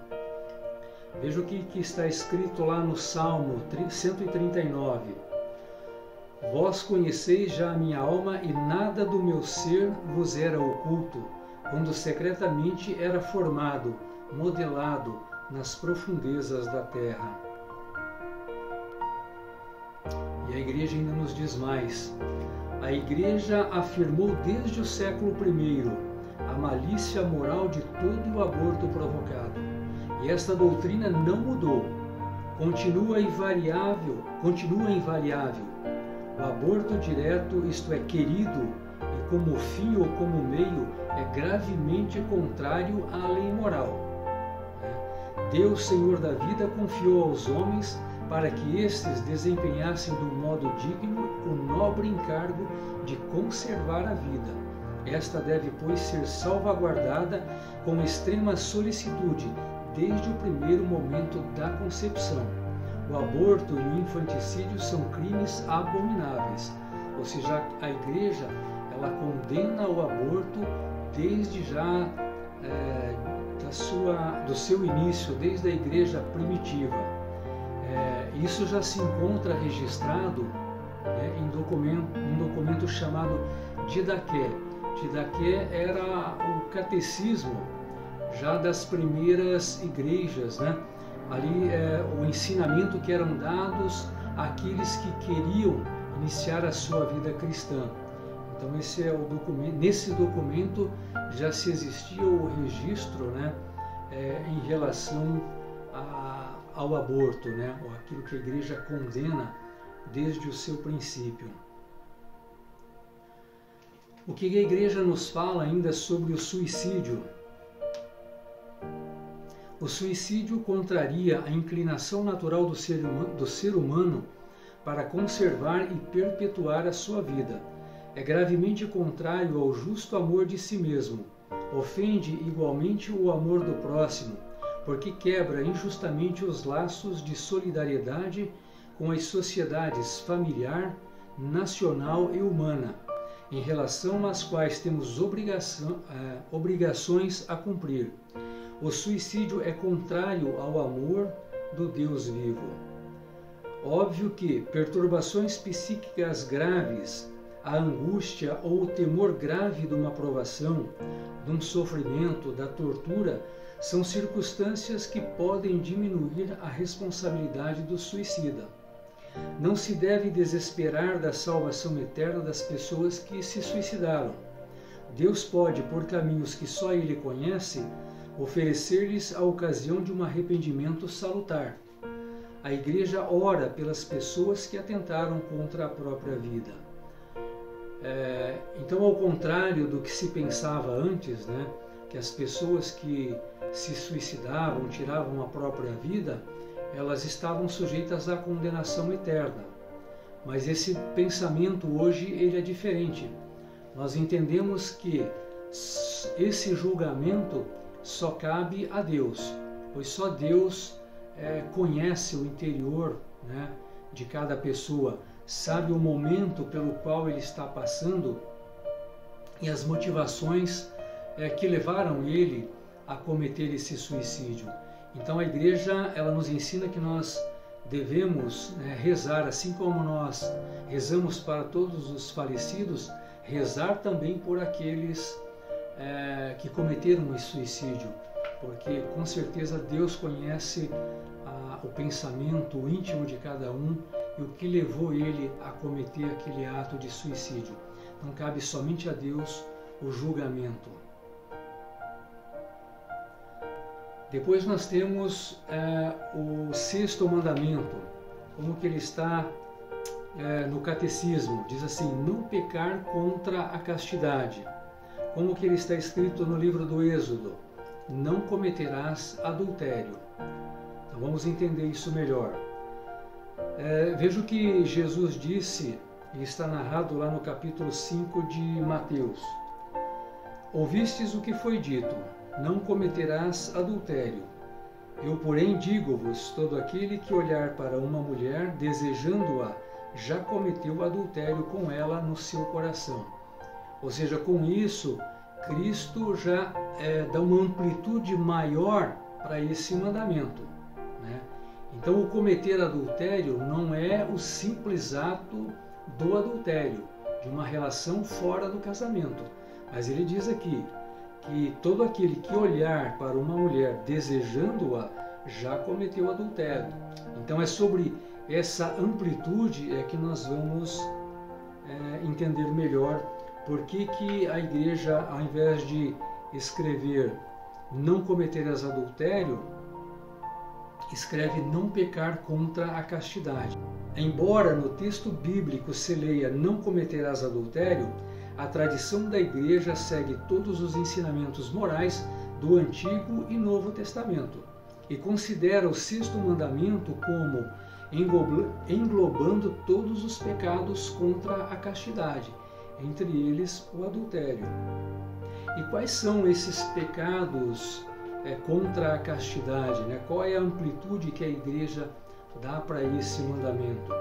Veja o que está escrito lá no Salmo 139. Vós conheceis já a minha alma e nada do meu ser vos era oculto, quando secretamente era formado, modelado nas profundezas da terra. E a Igreja ainda nos diz mais. A Igreja afirmou desde o século I a malícia moral de todo o aborto provocado. E esta doutrina não mudou, continua invariável. O aborto direto, isto é, querido, e como fim ou como meio, é gravemente contrário à lei moral. Deus, Senhor da vida, confiou aos homens para que estes desempenhassem do modo digno o nobre encargo de conservar a vida. Esta deve, pois, ser salvaguardada com extrema solicitude desde o primeiro momento da concepção. O aborto e o infanticídio são crimes abomináveis, ou seja, a Igreja ela condena o aborto desde já do seu início, desde a Igreja primitiva. Isso já se encontra registrado em um documento chamado Didaqué. Didaqué era o catecismo já das primeiras igrejas, Ali o ensinamento que eram dados àqueles que queriam iniciar a sua vida cristã. Então esse é o documento. Nesse documento já se existia o registro, em relação ao aborto, ou aquilo que a Igreja condena desde o seu princípio. O que a Igreja nos fala ainda sobre o suicídio? O suicídio contraria a inclinação natural do ser humano para conservar e perpetuar a sua vida. É gravemente contrário ao justo amor de si mesmo. Ofende igualmente o amor do próximo, porque quebra injustamente os laços de solidariedade com as sociedades familiar, nacional e humana, em relação às quais temos obrigações a cumprir. O suicídio é contrário ao amor do Deus vivo. Óbvio que perturbações psíquicas graves, a angústia ou o temor grave de uma provação, de um sofrimento, da tortura, são circunstâncias que podem diminuir a responsabilidade do suicida. Não se deve desesperar da salvação eterna das pessoas que se suicidaram. Deus pode, por caminhos que só Ele conhece, oferecer-lhes a ocasião de um arrependimento salutar. a igreja ora pelas pessoas que atentaram contra a própria vida. Então, ao contrário do que se pensava antes, né, que as pessoas que se suicidavam, tiravam a própria vida, elas estavam sujeitas à condenação eterna. Mas esse pensamento hoje ele é diferente. Nós entendemos que esse julgamento só cabe a Deus, pois só Deus conhece o interior, né, de cada pessoa, sabe o momento pelo qual ele está passando e as motivações que levaram ele a cometer esse suicídio. Então a igreja ela nos ensina que nós devemos rezar, assim como nós rezamos para todos os falecidos, rezar também por aqueles que cometeram esse suicídio, porque com certeza Deus conhece o pensamento íntimo de cada um e o que levou ele a cometer aquele ato de suicídio. Não cabe somente a Deus o julgamento. Depois nós temos o sexto mandamento, como que ele está no catecismo. Diz assim: não pecar contra a castidade. Como que ele está escrito no livro do Êxodo: não cometerás adultério. Então vamos entender isso melhor. Veja o que Jesus disse, e está narrado lá no capítulo 5 de Mateus. Ouvistes o que foi dito: não cometerás adultério. Eu, porém, digo-vos, todo aquele que olhar para uma mulher, desejando-a, já cometeu adultério com ela no seu coração. Ou seja, com isso, Cristo já dá uma amplitude maior para esse mandamento, né? Então, o cometer adultério não é o simples ato do adultério, de uma relação fora do casamento. Mas ele diz aqui que todo aquele que olhar para uma mulher desejando-a já cometeu adultério. Então é sobre essa amplitude que nós vamos entender melhor por que a igreja, ao invés de escrever não cometerás adultério, escreve não pecar contra a castidade. Embora no texto bíblico se leia não cometerás adultério, a tradição da igreja segue todos os ensinamentos morais do Antigo e Novo Testamento e considera o sexto mandamento como englobando todos os pecados contra a castidade, entre eles o adultério. E quais são esses pecados contra a castidade, né? Qual é a amplitude que a igreja dá para esse mandamento?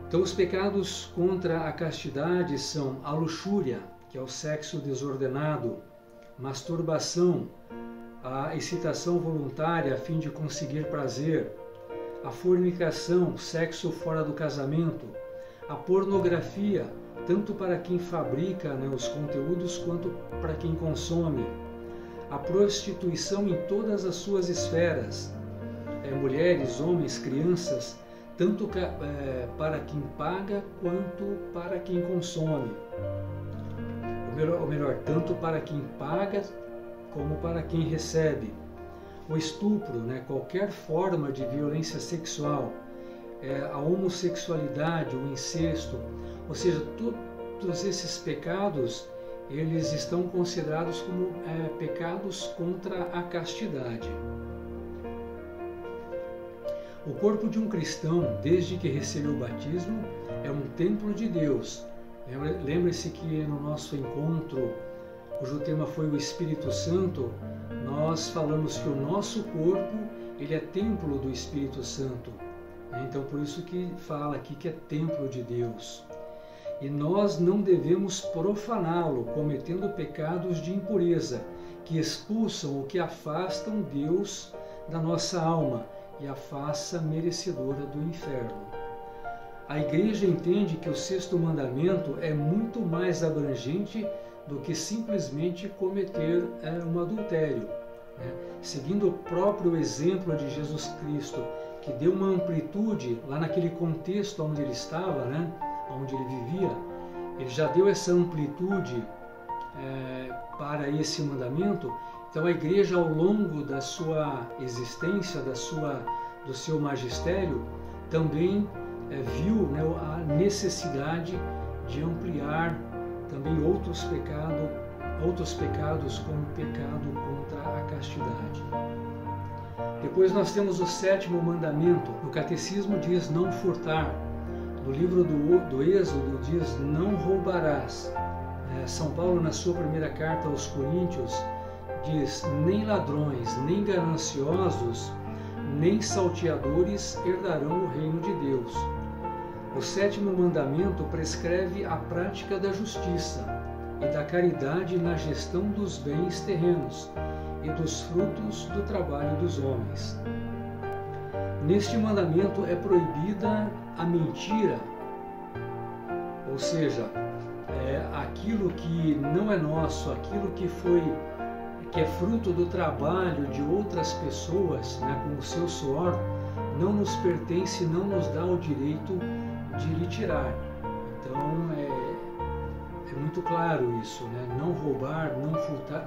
Então, os pecados contra a castidade são a luxúria, que é o sexo desordenado, masturbação, a excitação voluntária a fim de conseguir prazer, a fornicação, sexo fora do casamento, a pornografia, tanto para quem fabrica, né, os conteúdos quanto para quem consome, a prostituição em todas as suas esferas, mulheres, homens, crianças, tanto para quem paga quanto para quem consome. Ou melhor, tanto para quem paga como para quem recebe. O estupro, né, qualquer forma de violência sexual, a homossexualidade, o incesto, ou seja, todos esses pecados, eles estão considerados como pecados contra a castidade. O corpo de um cristão, desde que recebeu o batismo, é um templo de Deus. Lembre-se que no nosso encontro, cujo tema foi o Espírito Santo, nós falamos que o nosso corpo ele é templo do Espírito Santo. Então, por isso que fala aqui que é templo de Deus. E nós não devemos profaná-lo, cometendo pecados de impureza, que expulsam ou que afastam Deus da nossa alma e a faça merecedora do inferno. A igreja entende que o sexto mandamento é muito mais abrangente do que simplesmente cometer um adultério, né? Seguindo o próprio exemplo de Jesus Cristo, que deu uma amplitude lá naquele contexto onde ele estava, né? Onde ele vivia, ele já deu essa amplitude para esse mandamento. Então a igreja, ao longo da sua existência, do seu magistério, também viu, né, a necessidade de ampliar também outros pecados como o pecado contra a castidade. Depois nós temos o 7º mandamento. No catecismo diz não furtar. No livro do Êxodo diz não roubarás. São Paulo, na sua primeira carta aos Coríntios, diz nem ladrões, nem gananciosos, nem salteadores herdarão o reino de Deus. O 7º mandamento prescreve a prática da justiça e da caridade na gestão dos bens terrenos e dos frutos do trabalho dos homens. Neste mandamento é proibida a mentira, ou seja, aquilo que não é nosso, aquilo que é fruto do trabalho de outras pessoas, né, com o seu suor, não nos pertence, não nos dá o direito de lhe tirar. Então é muito claro isso, né? Não roubar,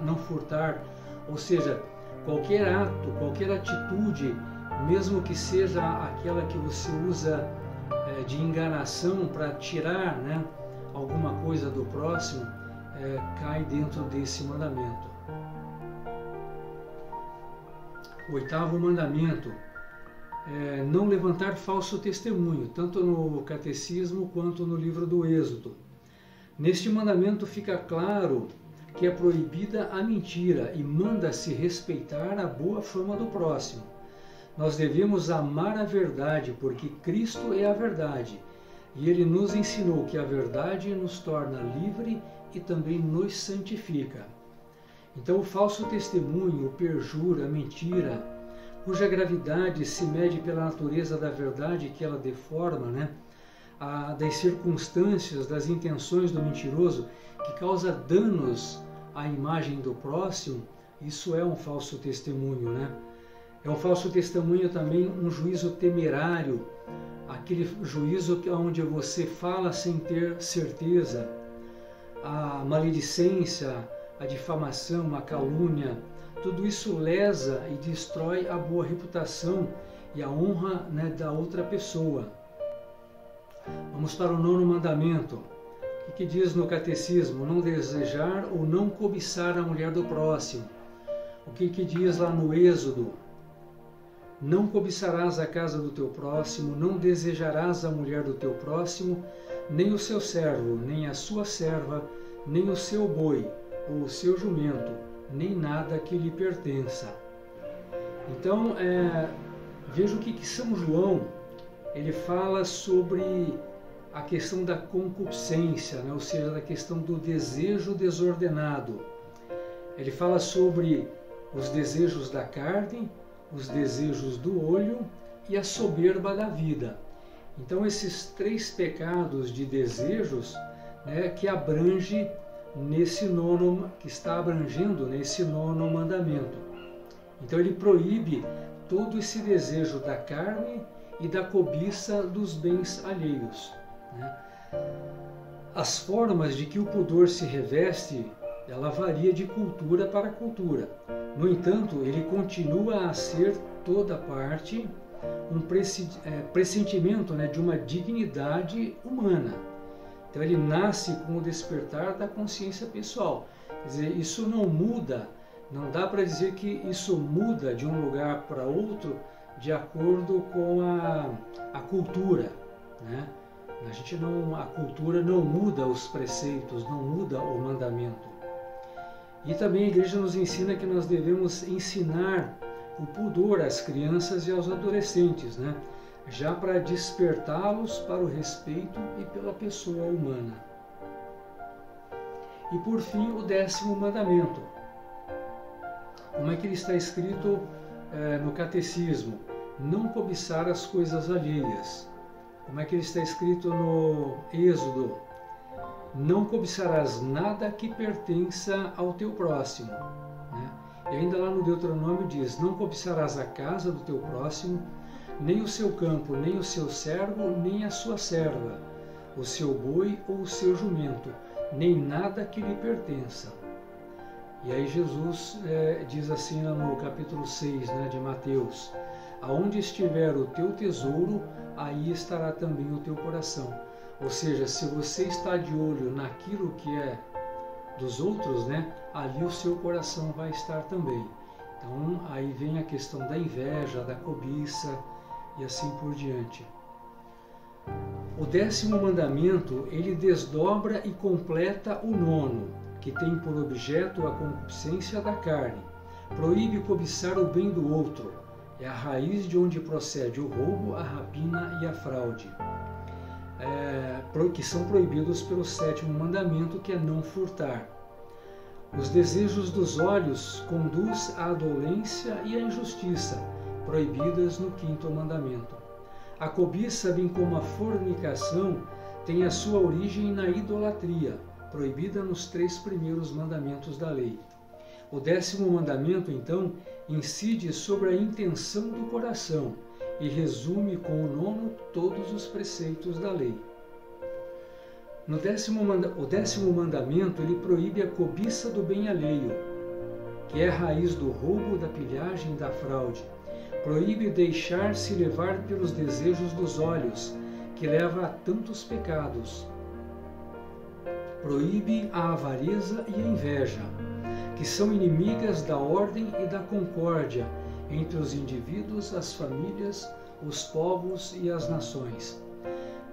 não furtar, ou seja, qualquer ato, qualquer atitude, mesmo que seja aquela que você usa de enganação para tirar, né, alguma coisa do próximo, cai dentro desse mandamento. O 8º mandamento é não levantar falso testemunho, tanto no catecismo quanto no livro do Êxodo. Neste mandamento fica claro que é proibida a mentira e manda-se respeitar a boa fama do próximo. Nós devemos amar a verdade, porque Cristo é a verdade, e Ele nos ensinou que a verdade nos torna livre e também nos santifica. Então, o falso testemunho, o perjúrio, a mentira, cuja gravidade se mede pela natureza da verdade que ela deforma, né? Das circunstâncias, das intenções do mentiroso, que causa danos à imagem do próximo, isso é um falso testemunho, né? É um falso testemunho também um juízo temerário, aquele juízo onde você fala sem ter certeza, a maledicência, a difamação, a calúnia, tudo isso lesa e destrói a boa reputação e a honra, né, da outra pessoa. Vamos para o 9º mandamento. O que diz no catecismo? Não desejar ou não cobiçar a mulher do próximo. O que diz lá no Êxodo? Não cobiçarás a casa do teu próximo, não desejarás a mulher do teu próximo, nem o seu servo, nem a sua serva, nem o seu boi, ou o seu jumento, nem nada que lhe pertença. Então, veja o que São João ele fala sobre a questão da concupiscência, né? Ou seja, da questão do desejo desordenado. Ele fala sobre os desejos da carne, os desejos do olho e a soberba da vida. Então, esses 3 pecados de desejos, né, que abrange que está abrangendo nesse 9º mandamento. Então ele proíbe todo esse desejo da carne e da cobiça dos bens alheios, né? As formas de que o pudor se reveste, ela varia de cultura para cultura. No entanto, ele continua a ser toda parte um pressentimento, né, de uma dignidade humana. Então ele nasce com o despertar da consciência pessoal. Quer dizer, isso não muda, não dá para dizer que isso muda de um lugar para outro de acordo com a cultura, né? A cultura não muda os preceitos, não muda o mandamento. E também a igreja nos ensina que nós devemos ensinar o pudor às crianças e aos adolescentes, né? Já para despertá-los para o respeito e pela pessoa humana. E por fim, o 10º mandamento. Como é que ele está escrito no catecismo? Não cobiçar as coisas alheias. Como é que ele está escrito no Êxodo? Não cobiçarás nada que pertença ao teu próximo, né? E ainda lá no Deuteronômio diz, não cobiçarás a casa do teu próximo, nem o seu campo, nem o seu servo, nem a sua serva, o seu boi ou o seu jumento, nem nada que lhe pertença. E aí Jesus diz assim no capítulo 6, né, de Mateus, Aonde estiver o teu tesouro, aí estará também o teu coração. Ou seja, se você está de olho naquilo que é dos outros, né, ali o seu coração vai estar também. Então, aí vem a questão da inveja, da cobiça e assim por diante. O 10º mandamento, ele desdobra e completa o 9º, que tem por objeto a concupiscência da carne. Proíbe cobiçar o bem do outro. É a raiz de onde procede o roubo, a rapina e a fraude, que são proibidos pelo 7º mandamento, que é não furtar. Os desejos dos olhos conduz à dolência e à injustiça, proibidas no 5º mandamento. A cobiça, bem como a fornicação, tem a sua origem na idolatria, proibida nos 3 primeiros mandamentos da lei. O 10º mandamento, então, incide sobre a intenção do coração e resume com o 9º todos os preceitos da lei. O 10º mandamento, ele proíbe a cobiça do bem alheio, que é a raiz do roubo, da pilhagem e da fraude. Proíbe deixar-se levar pelos desejos dos olhos, que leva a tantos pecados. Proíbe a avareza e a inveja, que são inimigas da ordem e da concórdia entre os indivíduos, as famílias, os povos e as nações.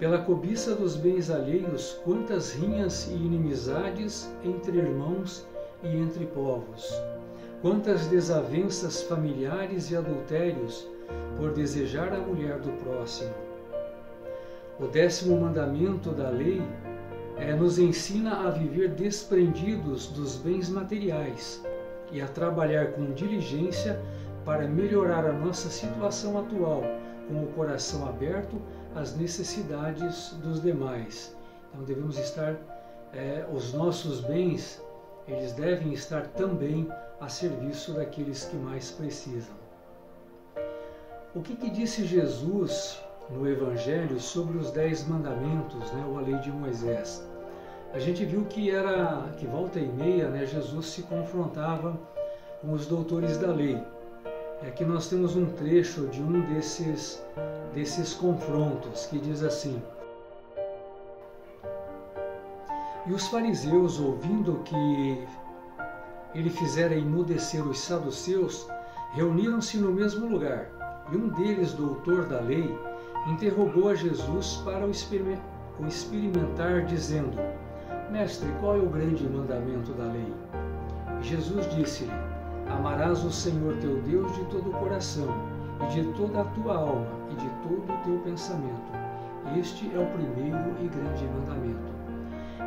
Pela cobiça dos bens alheios, quantas rinhas e inimizades entre irmãos e entre povos. Quantas desavenças familiares e adultérios por desejar a mulher do próximo. O 10º mandamento da lei nos ensina a viver desprendidos dos bens materiais e a trabalhar com diligência para melhorar a nossa situação atual, com o coração aberto às necessidades dos demais. Então devemos estar, os nossos bens, eles devem estar também a serviço daqueles que mais precisam. O que disse Jesus no Evangelho sobre os 10 mandamentos, ou a lei de Moisés? A gente viu que volta e meia, Jesus se confrontava com os doutores da lei. Aqui nós temos um trecho de um desses confrontos, que diz assim: E os fariseus, ouvindo que ele fizera emudecer os saduceus, reuniram-se no mesmo lugar. E um deles, doutor da lei, interrogou a Jesus para o experimentar, dizendo: Mestre, qual é o grande mandamento da lei? E Jesus disse-lhe: Amarás o Senhor teu Deus de todo o coração, e de toda a tua alma, e de todo o teu pensamento. Este é o primeiro e grande mandamento.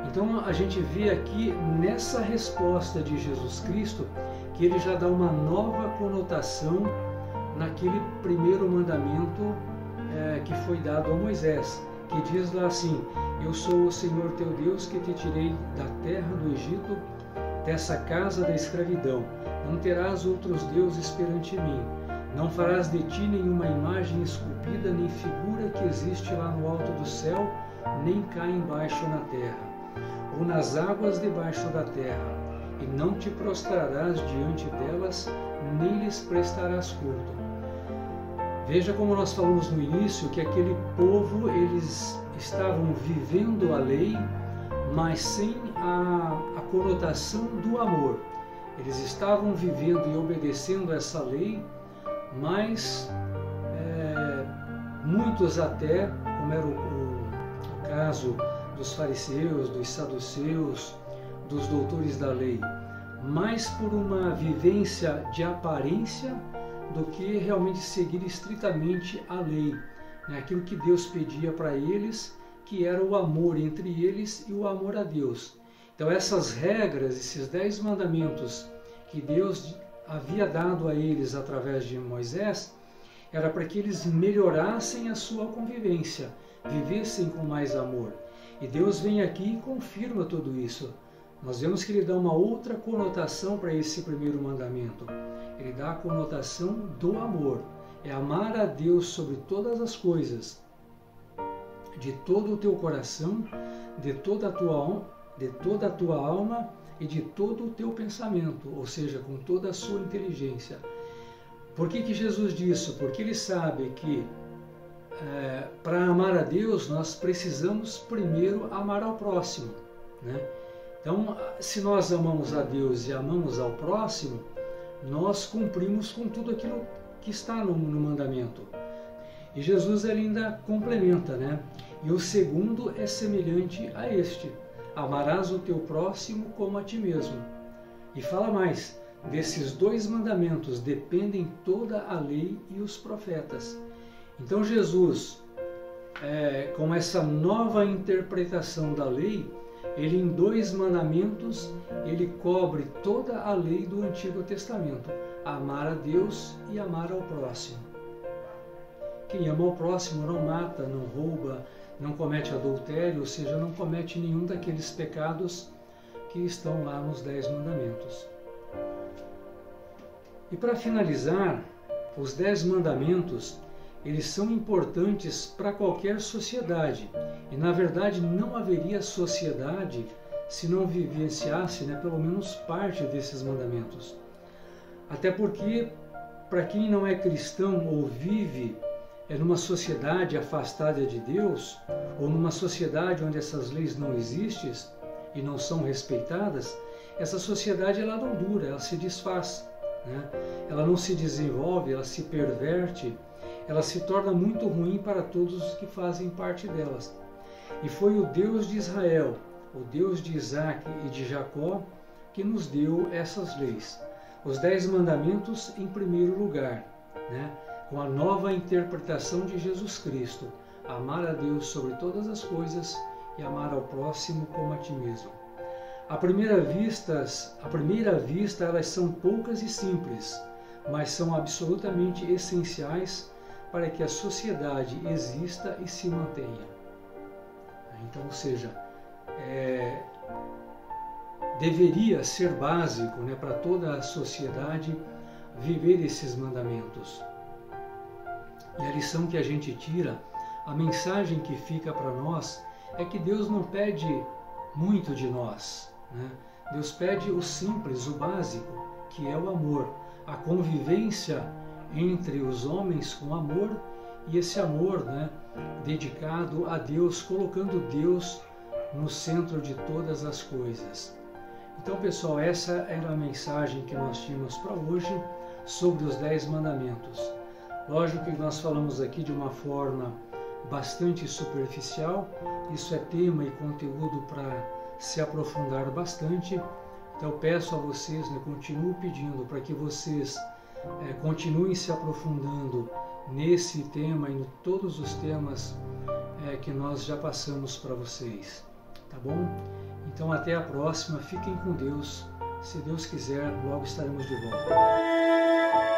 Então a gente vê aqui nessa resposta de Jesus Cristo que ele já dá uma nova conotação naquele primeiro mandamento que foi dado a Moisés, que diz lá assim: Eu sou o Senhor teu Deus que te tirei da terra do Egito, dessa casa da escravidão. Não terás outros deuses perante mim. Não farás de ti nenhuma imagem esculpida, nem figura que existe lá no alto do céu, nem cá embaixo na terra, ou nas águas debaixo da terra. E não te prostrarás diante delas, nem lhes prestarás culto. Veja como nós falamos no início, que aquele povo, eles estavam vivendo a lei, mas sem a conotação do amor. Eles estavam vivendo e obedecendo essa lei, mas muitos até, como era o caso dos fariseus, dos saduceus, dos doutores da lei, mais por uma vivência de aparência do que realmente seguir estritamente a lei, aquilo que Deus pedia para eles, que era o amor entre eles e o amor a Deus. Então essas regras, esses 10 mandamentos que Deus havia dado a eles através de Moisés, era para que eles melhorassem a sua convivência, vivessem com mais amor. E Deus vem aqui e confirma tudo isso. Nós vemos que ele dá uma outra conotação para esse primeiro mandamento. Ele dá a conotação do amor. É amar a Deus sobre todas as coisas, de todo o teu coração, de toda a tua alma e de todo o teu pensamento, ou seja, com toda a sua inteligência. Por que Jesus disse? Porque ele sabe que para amar a Deus nós precisamos primeiro amar ao próximo, né? Então, se nós amamos a Deus e amamos ao próximo, nós cumprimos com tudo aquilo que está no mandamento. E Jesus ainda complementa, né? E o segundo é semelhante a este: amarás o teu próximo como a ti mesmo. E fala mais: desses 2 mandamentos dependem toda a lei e os profetas. Então Jesus, com essa nova interpretação da lei, ele em 2 mandamentos, ele cobre toda a lei do Antigo Testamento: amar a Deus e amar ao próximo. Quem ama ao próximo não mata, não rouba, não comete adultério, ou seja, não comete nenhum daqueles pecados que estão lá nos 10 mandamentos. E para finalizar, os 10 mandamentos, eles são importantes para qualquer sociedade. E na verdade não haveria sociedade se não vivenciasse, pelo menos parte desses mandamentos. Até porque, para quem não é cristão ou vive numa sociedade afastada de Deus, ou numa sociedade onde essas leis não existem e não são respeitadas, essa sociedade ela não dura, ela se desfaz, né? Ela não se desenvolve, ela se perverte, ela se torna muito ruim para todos os que fazem parte delas. E foi o Deus de Israel, o Deus de Isaac e de Jacó, que nos deu essas leis. Os 10 mandamentos em primeiro lugar, né? Com a nova interpretação de Jesus Cristo: amar a Deus sobre todas as coisas e amar ao próximo como a ti mesmo. À primeira vista, elas são poucas e simples, mas são absolutamente essenciais para que a sociedade exista e se mantenha. Então, ou seja, deveria ser básico, para toda a sociedade viver esses mandamentos. E a lição que a gente tira, a mensagem que fica para nós, é que Deus não pede muito de nós, né? Deus pede o simples, o básico, que é o amor, a convivência entre os homens com amor, e esse amor, dedicado a Deus, colocando Deus no centro de todas as coisas. Então, pessoal, essa era a mensagem que nós tínhamos para hoje sobre os 10 mandamentos. Lógico que nós falamos aqui de uma forma bastante superficial, isso é tema e conteúdo para se aprofundar bastante. Então, eu peço a vocês, continuo pedindo para que vocês continuem se aprofundando nesse tema e em todos os temas que nós já passamos para vocês, tá bom? Então, até a próxima, fiquem com Deus, se Deus quiser, logo estaremos de volta.